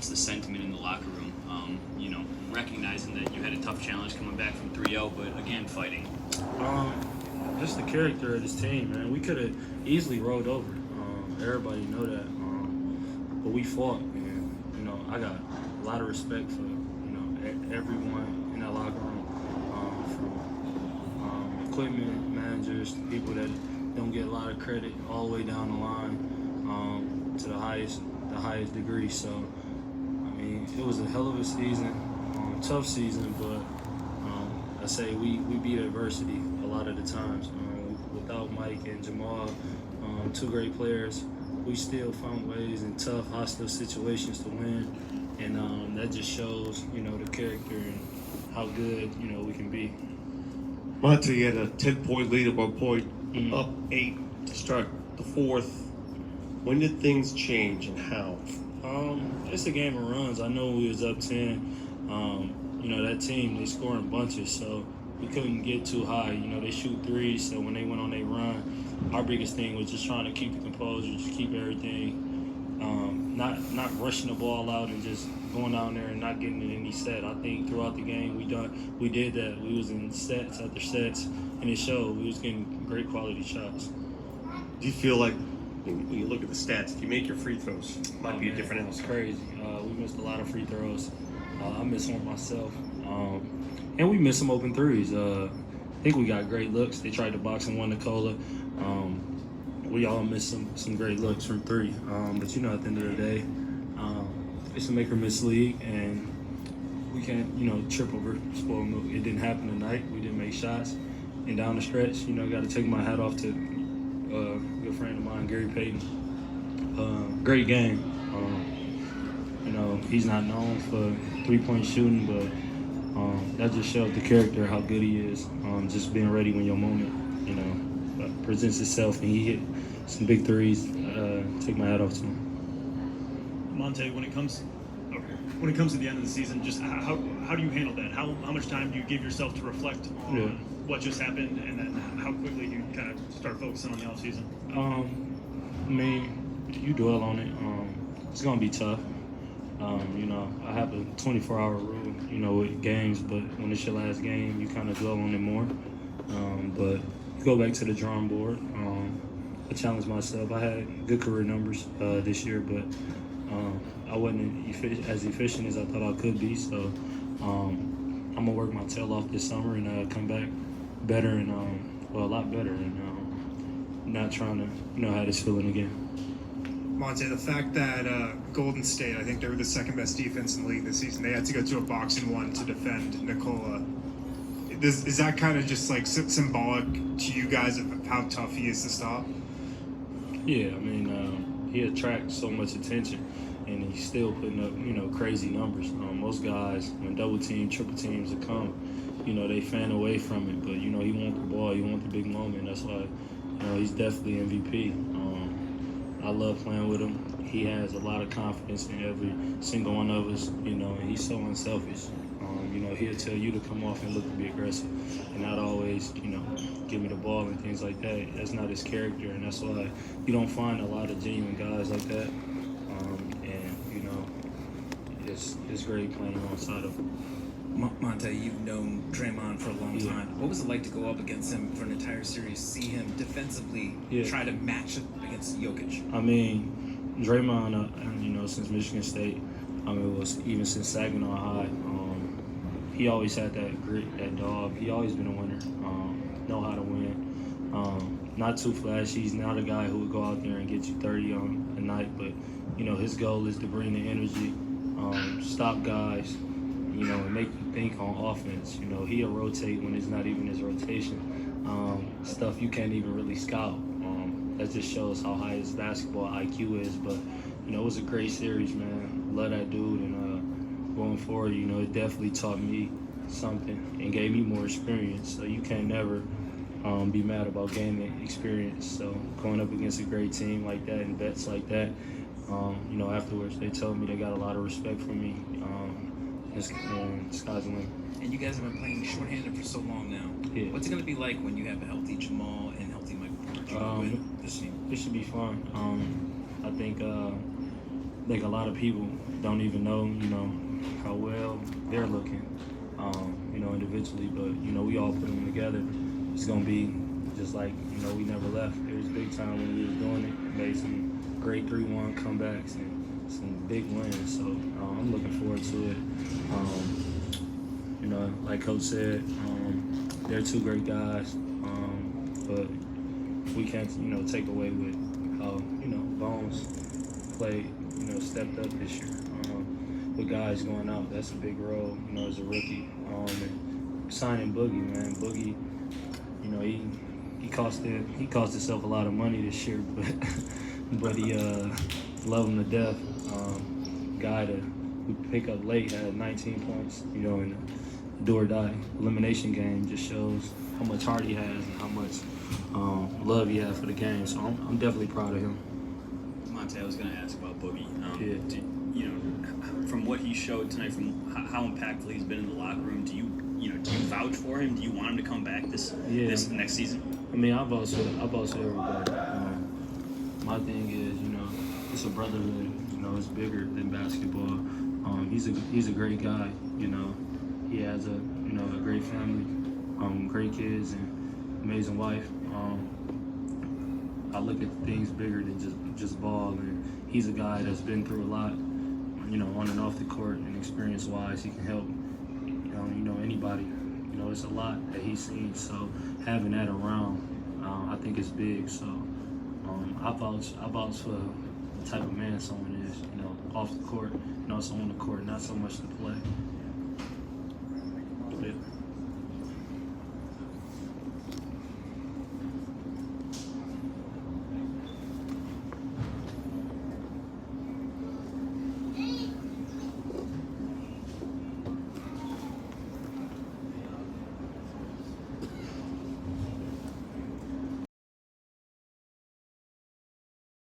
what's the sentiment in the locker room? Recognizing that you had a tough challenge coming back from 3-0, but again, fighting. Just the character of this team, man. We could have easily rolled over. Everybody know that. But we fought, and I got a lot of respect for everyone in that locker room, from equipment managers to people that don't get a lot of credit, all the way down the line to the highest degree. So, I mean, it was a hell of a season, tough season, but I say we beat adversity a lot of the times. Without Mike and Jamal, two great players, we still found ways in tough, hostile situations to win, and that just shows, the character and how good, we can be. Monté had a 10-point lead at one point, up 8 to start the fourth. When did things change and how? It's a game of runs. I know we was up 10. That team, they score in bunches, so we couldn't get too high. They shoot threes, so when they went on their run, our biggest thing was just trying to keep the composure, just keep everything, not rushing the ball out and just going down there and not getting in any set. I think throughout the game we did that. We was in sets after sets, and it showed. We was getting great quality shots. Do you feel like, when you look at the stats, if you make your free throws, it might be a different It's outcome? crazy. We missed a lot of free throws. I missed one myself. And we missed some open threes. I think we got great looks. They tried to box and won Nicola. We all missed some great looks from three. But at the end of the day, it's a make or miss league, and we can't, trip over spoiled milk. It didn't happen tonight. We didn't make shots. And down the stretch, got to take my hat off to a good friend of mine, Gary Payton. Great game. He's not known for three-point shooting, but that just shows the character, how good he is. Just being ready when your moment, presents itself, and he hit some big threes. Take my hat off to him. Monté, when it comes to the end of the season, just how do you handle that? How much time do you give yourself to reflect on what just happened, and then how quickly do you kind of start focusing on the off season? You dwell on it. It's gonna be tough. I have a 24-hour rule, with games, but when it's your last game, you kind of dwell on it more. But go back to the drawing board. I challenged myself. I had good career numbers this year, but I wasn't as efficient as I thought I could be. So I'm gonna work my tail off this summer and come back better and a lot better, and not trying to have this feeling again. Monté, the fact that Golden State, I think they were the second best defense in the league this season, they had to go to a boxing one to defend Nicola. Is that kind of just like symbolic to you guys of how tough he is to stop? Yeah, he attracts so much attention, and he's still putting up, crazy numbers. Most guys, when double team, triple teams will come, they fan away from it. But, he want the ball, he want the big moment. That's why, he's definitely MVP. I love playing with him. He has a lot of confidence in every single one of us, and he's so unselfish. He'll tell you to come off and look to be aggressive and not always, give me the ball and things like that. That's not his character, and that's why you don't find a lot of genuine guys like that. It's great playing alongside of him. Monté, you've known Draymond for a long time. What was it like to go up against him for an entire series, see him defensively try to match it against Jokic? Draymond, since Michigan State, it was even since Saginaw High, he always had that grit, that dog. He always been a winner, know how to win. Not too flashy. He's not a guy who would go out there and get you 30 on a night, but, his goal is to bring the energy, stop guys, and make you think on offense. He'll rotate when it's not even his rotation. Stuff you can't even really scout. That just shows how high his basketball IQ is. But, it was a great series, man. Love that dude. And going forward, it definitely taught me something and gave me more experience. So you can never be mad about gaining experience. So going up against a great team like that and vets like that, afterwards they told me they got a lot of respect for me. Sky's the limit. And you guys have been playing shorthanded for so long now. Yeah. What's it going to be like when you have a healthy Jamal and healthy Michael Porter with this team? It should be fun. I think think a lot of people don't even know, how well they're looking, individually. But we all put them together. It's gonna be just like we never left. It was big time when we was doing it. Made some great 3-1 comebacks and some big wins. So I'm looking forward to it. Like Coach said, they're two great guys, but we can't take away with how Bones played, stepped up this year. With guys going out, that's a big role, as a rookie. And signing Boogie, man, Boogie, he cost himself a lot of money this year, but he loved him to death. Guy that we pick up late had 19 points, in the do or die elimination game. Just shows how much heart he has and how much love he has for the game. So I'm definitely proud of him. Monté, I was going to ask about Boogie. Yeah. From what he showed tonight, from how impactful he's been in the locker room, do you vouch for him? Do you want him to come back this next season? I mean, I vouch for everybody. My thing is, it's a brotherhood. It's bigger than basketball. He's a great guy. He has a great family, great kids, and amazing wife. I look at things bigger than just ball, and he's a guy that's been through a lot, on and off the court, and experience-wise, he can help, anybody. It's a lot that he's seen, so having that around, I think is big. So I vouch for the type of man someone is, off the court and also on the court, not so much to play. Yeah.